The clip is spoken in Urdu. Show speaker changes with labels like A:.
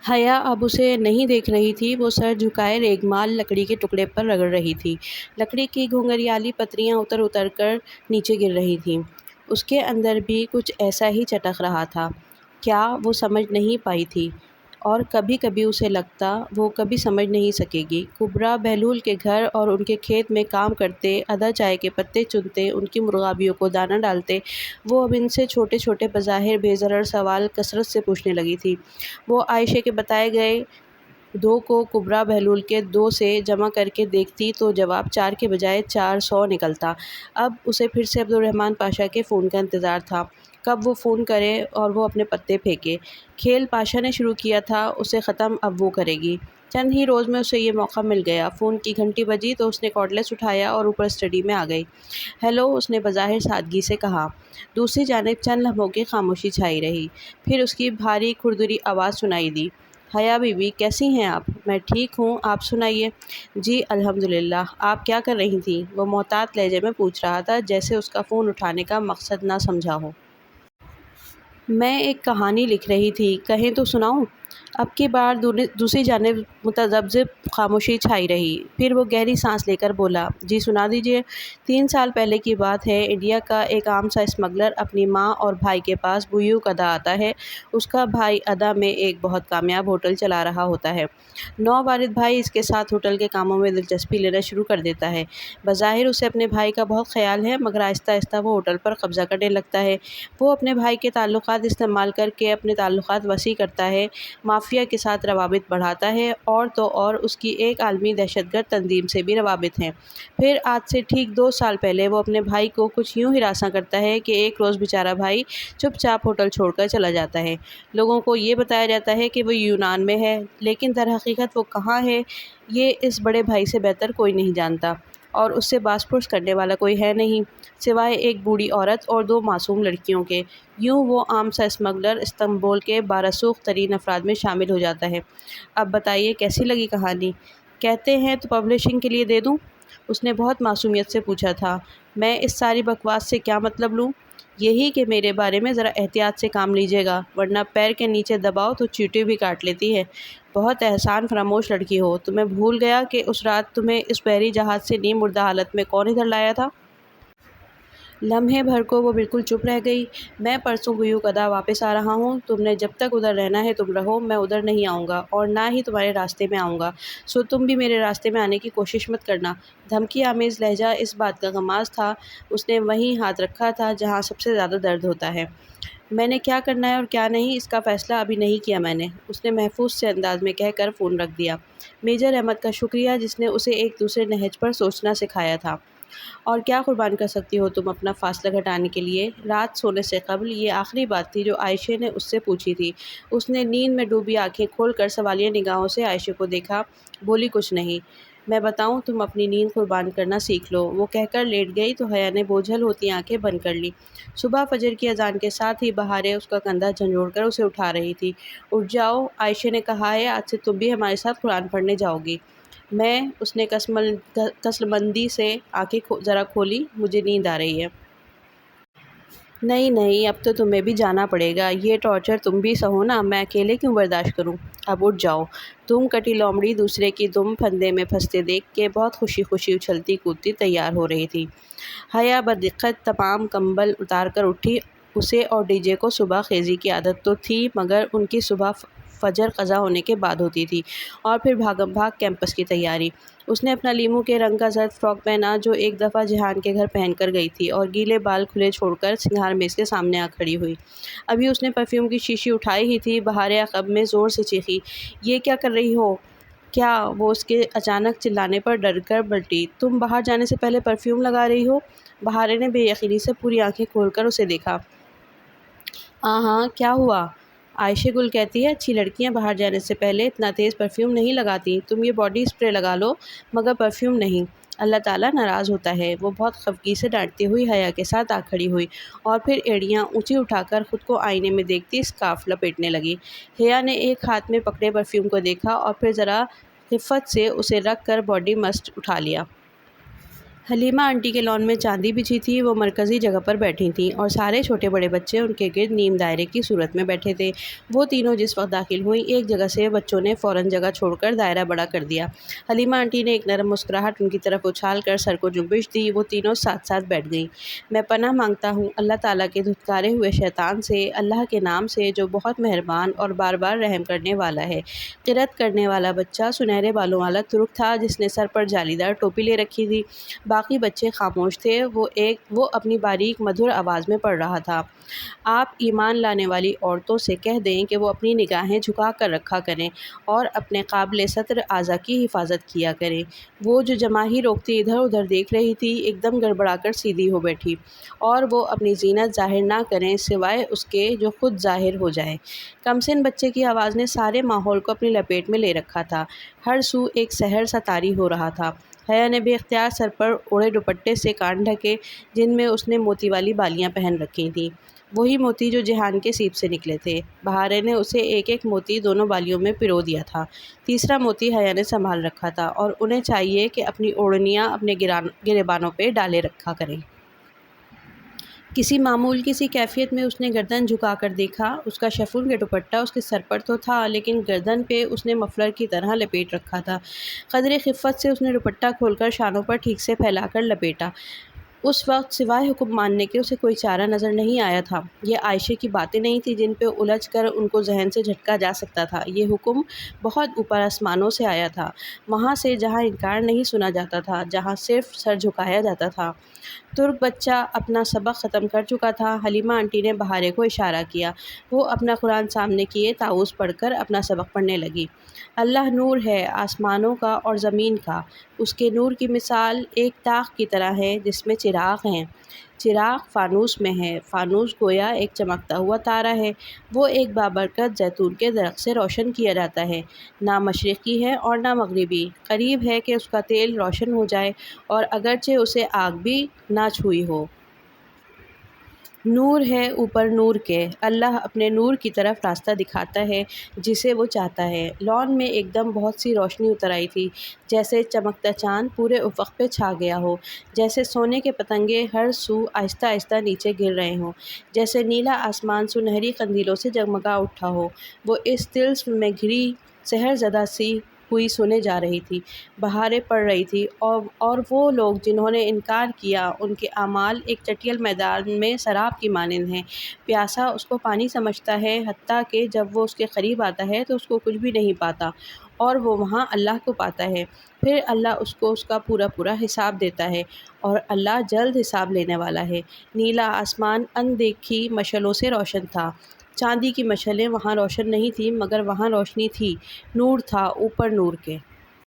A: حیا اب اسے نہیں دیکھ رہی تھی۔ وہ سر جھکائے ریگمال لکڑی کے ٹکڑے پر رگڑ رہی تھی۔ لکڑی کی گھنگریالی پتریاں اتر اتر کر نیچے گر رہی تھیں۔ اس کے اندر بھی کچھ ایسا ہی چٹک رہا تھا۔ کیا وہ سمجھ نہیں پائی تھی؟ اور کبھی کبھی اسے لگتا وہ کبھی سمجھ نہیں سکے گی۔ کبرا بہلول کے گھر اور ان کے کھیت میں کام کرتے، ادا چائے کے پتے چنتے، ان کی مرغابیوں کو دانہ ڈالتے، وہ اب ان سے چھوٹے چھوٹے بظاہر بے ضرر سوال کثرت سے پوچھنے لگی تھی۔ وہ عائشہ کے بتائے گئے 2 کو کبرا بہلول کے 2 سے جمع کر کے دیکھتی تو جواب 4 کے بجائے 400 نکلتا۔ اب اسے پھر سے عبدالرحمن پاشا کے فون کا انتظار تھا۔ کب وہ فون کرے اور وہ اپنے پتے پھینکے۔ کھیل پاشا نے شروع کیا تھا، اسے ختم اب وہ کرے گی۔ چند ہی روز میں اسے یہ موقع مل گیا۔ فون کی گھنٹی بجی تو اس نے کارڈلیس اٹھایا اور اوپر اسٹڈی میں آ گئی۔ ہیلو، اس نے بظاہر سادگی سے کہا۔ دوسری جانب چند لمحوں کی خاموشی چھائی رہی۔ پھر اس کی بھاری کھردری آواز سنائی دی۔ حیا بی بی، کیسی ہیں آپ؟ میں ٹھیک ہوں، آپ سنائیے۔ جی الحمدللہ۔ آپ کیا کر رہی تھیں؟ وہ محتاط لہجے میں پوچھ رہا تھا، جیسے اس کا فون اٹھانے کا مقصد نہ سمجھا ہو۔ میں ایک کہانی لکھ رہی تھی، کہیں تو سناؤں؟ اب کی بار دوسری جانب متذبذب خاموشی چھائی رہی۔ پھر وہ گہری سانس لے کر بولا، جی سنا دیجیے۔ 3 سال پہلے کی بات ہے۔ انڈیا کا ایک عام سا اسمگلر اپنی ماں اور بھائی کے پاس بیوق ادا آتا ہے۔ اس کا بھائی ادا میں ایک بہت کامیاب ہوٹل چلا رہا ہوتا ہے۔ نوبالغ بھائی اس کے ساتھ ہوٹل کے کاموں میں دلچسپی لینا شروع کر دیتا ہے۔ بظاہر اسے اپنے بھائی کا بہت خیال ہے، مگر آہستہ آہستہ وہ ہوٹل پر قبضہ کرنے لگتا ہے۔ وہ اپنے بھائی کے تعلقات استعمال کر کے اپنے تعلقات وسیع کرتا ہے، مافیا کے ساتھ روابط بڑھاتا ہے، اور تو اور اس کی ایک عالمی دہشت گرد تنظیم سے بھی روابط ہیں۔ پھر آج سے ٹھیک 2 سال پہلے وہ اپنے بھائی کو کچھ یوں ہراساں کرتا ہے کہ ایک روز بیچارہ بھائی چپ چاپ ہوٹل چھوڑ کر چلا جاتا ہے۔ لوگوں کو یہ بتایا جاتا ہے کہ وہ یونان میں ہے، لیکن در حقیقت وہ کہاں ہے یہ اس بڑے بھائی سے بہتر کوئی نہیں جانتا، اور اس سے باز پرس کرنے والا کوئی ہے نہیں، سوائے ایک بوڑھی عورت اور 2 معصوم لڑکیوں کے۔ یوں وہ عام سا اسمگلر استنبول کے بارسوخ ترین افراد میں شامل ہو جاتا ہے۔ اب بتائیے کیسی لگی کہانی؟ کہتے ہیں تو پبلشنگ کے لیے دے دوں؟ اس نے بہت معصومیت سے پوچھا تھا۔ میں اس ساری بکواس سے کیا مطلب لوں؟ یہی کہ میرے بارے میں ذرا احتیاط سے کام لیجیے گا، ورنہ پیر کے نیچے دباؤ تو چیونٹی بھی کاٹ لیتی ہے۔ بہت احسان فراموش لڑکی ہو، تمہیں بھول گیا کہ اس رات تمہیں اس بحری جہاز سے نیم مردہ حالت میں کون ادھر لایا تھا؟ لمحے بھر کو وہ بالکل چپ رہ گئی۔ میں پرسوں بیوق ادا واپس آ رہا ہوں۔ تم نے جب تک ادھر رہنا ہے تم رہو، میں ادھر نہیں آؤں گا، اور نہ ہی تمہارے راستے میں آؤں گا، سو تم بھی میرے راستے میں آنے کی کوشش مت کرنا۔ دھمکی آمیز لہجہ اس بات کا غماز تھا۔ اس نے وہیں ہاتھ رکھا تھا جہاں سب سے زیادہ درد ہوتا ہے۔ میں نے کیا کرنا ہے اور کیا نہیں، اس کا فیصلہ ابھی نہیں کیا میں نے، اس نے محفوظ سے انداز میں کہہ کر فون رکھ دیا۔ میجر احمد کا شکریہ، جس نے اسے ایک دوسرے نہج پر سوچنا سکھایا تھا۔ اور کیا قربان کر سکتی ہو تم اپنا فاصلہ گھٹانے کے لیے؟ رات سونے سے قبل یہ آخری بات تھی جو عائشہ نے اس سے پوچھی تھی۔ اس نے نیند میں ڈوبی آنکھیں کھول کر سوالیہ نگاہوں سے عائشہ کو دیکھا، بولی کچھ نہیں۔ میں بتاؤں، تم اپنی نیند قربان کرنا سیکھ لو، وہ کہہ کر لیٹ گئی تو حیا نے بوجھل ہوتی آنکھیں بند کر لیں۔ صبح فجر کی اذان کے ساتھ ہی بہاریں اس کا کندھا جھنجھوڑ کر اسے اٹھا رہی تھی۔ اٹھ جاؤ، عائشہ نے کہا ہے، آج سے تم بھی ہمارے ساتھ قرآن پڑھنے جاؤ گی۔ میں، اس نے کسلمندی سے آنکھیں ذرا کھولی، مجھے نیند آ رہی ہے۔ نہیں نہیں، اب تو تمہیں بھی جانا پڑے گا، یہ ٹارچر تم بھی سہو نا، میں اکیلے کیوں برداشت کروں؟ اب اٹھ جاؤ۔ دم کٹی لومڑی دوسرے کی دم پھندے میں پھنستے دیکھ کے بہت خوشی خوشی اچھلتی کودتی تیار ہو رہی تھی۔ حیا بدقت تمام کمبل اتار کر اٹھی۔ اسے اور ڈی جے کو صبح خیزی کی عادت تو تھی، مگر ان کی صبح فجر قضا ہونے کے بعد ہوتی تھی، اور پھر بھاگم بھاگ کیمپس کی تیاری۔ اس نے اپنا لیمو کے رنگ کا زرد فراک پہنا جو ایک دفعہ جہان کے گھر پہن کر گئی تھی، اور گیلے بال کھلے چھوڑ کر سنگھار میز کے سامنے آ کھڑی ہوئی۔ ابھی اس نے پرفیوم کی شیشی اٹھائی ہی تھی، بہاریں عقب میں زور سے چیخی، یہ کیا کر رہی ہو؟ کیا؟ وہ اس کے اچانک چلانے پر ڈر کر پلٹی۔ تم باہر جانے سے پہلے پرفیوم لگا رہی ہو؟ بہاریں نے بے یقینی سے پوری آنکھیں کھول کر اسے دیکھا۔ ہاں، کیا ہوا؟ عائشہ گل کہتی ہے، اچھی لڑکیاں باہر جانے سے پہلے اتنا تیز پرفیوم نہیں لگاتی، تم یہ باڈی اسپرے لگا لو، مگر پرفیوم نہیں، اللہ تعالیٰ ناراض ہوتا ہے۔ وہ بہت خفگی سے ڈانٹتی ہوئی حیا کے ساتھ آ کھڑی ہوئی، اور پھر ایڑیاں اونچی اٹھا کر خود کو آئینے میں دیکھتی اسکارف لپیٹنے لگی۔ حیا نے ایک ہاتھ میں پکڑے پرفیوم کو دیکھا، اور پھر ذرا خفت سے اسے رکھ کر باڈی مسٹ اٹھا لیا۔ حلیمہ آنٹی کے لان میں چاندی بچھی تھی، وہ مرکزی جگہ پر بیٹھی تھیں اور سارے چھوٹے بڑے بچے ان کے گرد نیم دائرے کی صورت میں بیٹھے تھے۔ وہ تینوں جس وقت داخل ہوئیں، ایک جگہ سے بچوں نے فوراً جگہ چھوڑ کر دائرہ بڑا کر دیا۔ حلیمہ آنٹی نے ایک نرم مسکراہٹ ان کی طرف اچھال کر سر کو جنبش دی۔ وہ تینوں ساتھ ساتھ بیٹھ گئیں۔ میں پناہ مانگتا ہوں اللہ تعالیٰ کے دھتکارے ہوئے شیطان سے، اللہ کے نام سے جو بہت مہربان اور بار بار رحم کرنے والا ہے۔ قرأت کرنے والا بچہ سنہرے بالوں والا ترک تھا جس نے سر پر جالی دار ٹوپی لے رکھی تھی۔ باقی بچے خاموش تھے۔ وہ اپنی باریک مدھر آواز میں پڑھ رہا تھا، آپ ایمان لانے والی عورتوں سے کہہ دیں کہ وہ اپنی نگاہیں جھکا کر رکھا کریں اور اپنے قابل ستر اعضاء کی حفاظت کیا کریں۔ وہ جو جماہیر روکتی ادھر ادھر دیکھ رہی تھی، ایک دم گڑبڑا کر سیدھی ہو بیٹھی، اور وہ اپنی زینت ظاہر نہ کریں سوائے اس کے جو خود ظاہر ہو جائے۔ کمسن بچے کی آواز نے سارے ماحول کو اپنی لپیٹ میں لے رکھا تھا۔ ہر سو ایک سحر سا طاری ہو رہا تھا۔ حیا نے بے اختیار سر پر اوڑھے دوپٹے سے کان ڈھکے جن میں اس نے موتی والی بالیاں پہن رکھی تھیں، وہی موتی جو جہان کے سیب سے نکلے تھے۔ بہارے نے اسے ایک ایک موتی دونوں بالیوں میں پرو دیا تھا۔ تیسرا موتی حیا نے سنبھال رکھا تھا اور انہیں چاہیے کہ اپنی اوڑھنیاں اپنے گریبانوں پہ ڈالے رکھا کریں۔ کسی معمول کی سی کیفیت میں اس نے گردن جھکا کر دیکھا۔ اس کا شفون کا دوپٹہ اس کے سر پر تو تھا، لیکن گردن پہ اس نے مفلر کی طرح لپیٹ رکھا تھا۔ قدرے خفت سے اس نے دوپٹہ کھول کر شانوں پر ٹھیک سے پھیلا کر لپیٹا۔ اس وقت سوائے حکم ماننے کے اسے کوئی چارہ نظر نہیں آیا تھا۔ یہ عائشہ کی باتیں نہیں تھیں جن پہ الجھ کر ان کو ذہن سے جھٹکا جا سکتا تھا۔ یہ حکم بہت اوپر آسمانوں سے آیا تھا، وہاں سے جہاں انکار نہیں سنا جاتا تھا، جہاں صرف سر جھکایا جاتا تھا۔ ترک بچہ اپنا سبق ختم کر چکا تھا۔ حلیمہ آنٹی نے بہارے کو اشارہ کیا۔ وہ اپنا قرآن سامنے کیے طاؤس پڑھ کر اپنا سبق پڑھنے لگی۔ اللہ نور ہے آسمانوں کا اور زمین کا، اس کے نور کی مثال ایک طاق کی طرح ہے جس میں چراغ ہیں۔ چراغ فانوس میں ہے، فانوس گویا ایک چمکتا ہوا تارا ہے۔ وہ ایک بابرکت زیتون کے درخت سے روشن کیا جاتا ہے، نہ مشرقی ہے اور نہ مغربی، قریب ہے کہ اس کا تیل روشن ہو جائے اور اگرچہ اسے آگ بھی نہ چھوئی ہو۔ نور ہے اوپر نور کے، اللہ اپنے نور کی طرف راستہ دکھاتا ہے جسے وہ چاہتا ہے۔ لان میں ایک دم بہت سی روشنی اتر آئی تھی، جیسے چمکتا چاند پورے افق پہ چھا گیا ہو، جیسے سونے کے پتنگے ہر سو آہستہ آہستہ نیچے گر رہے ہوں، جیسے نیلا آسمان سنہری قندیلوں سے جگمگا اٹھا ہو۔ وہ اس طلسم میں گھری سحر زدہ سی ہوئی سونے جا رہی تھی، بہاریں پڑ رہی تھی، اور وہ لوگ جنہوں نے انکار کیا ان کے اعمال ایک چٹیل میدان میں سراب کی مانند ہیں۔ پیاسا اس کو پانی سمجھتا ہے، حتیٰ کہ جب وہ اس کے قریب آتا ہے تو اس کو کچھ بھی نہیں پاتا، اور وہ وہاں اللہ کو پاتا ہے۔ پھر اللہ اس کو اس کا پورا پورا حساب دیتا ہے، اور اللہ جلد حساب لینے والا ہے۔ نیلا آسمان ان دیکھی مشعلوں سے روشن تھا۔ چاندی کی مشعلیں وہاں روشن نہیں تھیں، مگر وہاں روشنی تھی، نور تھا اوپر نور کے۔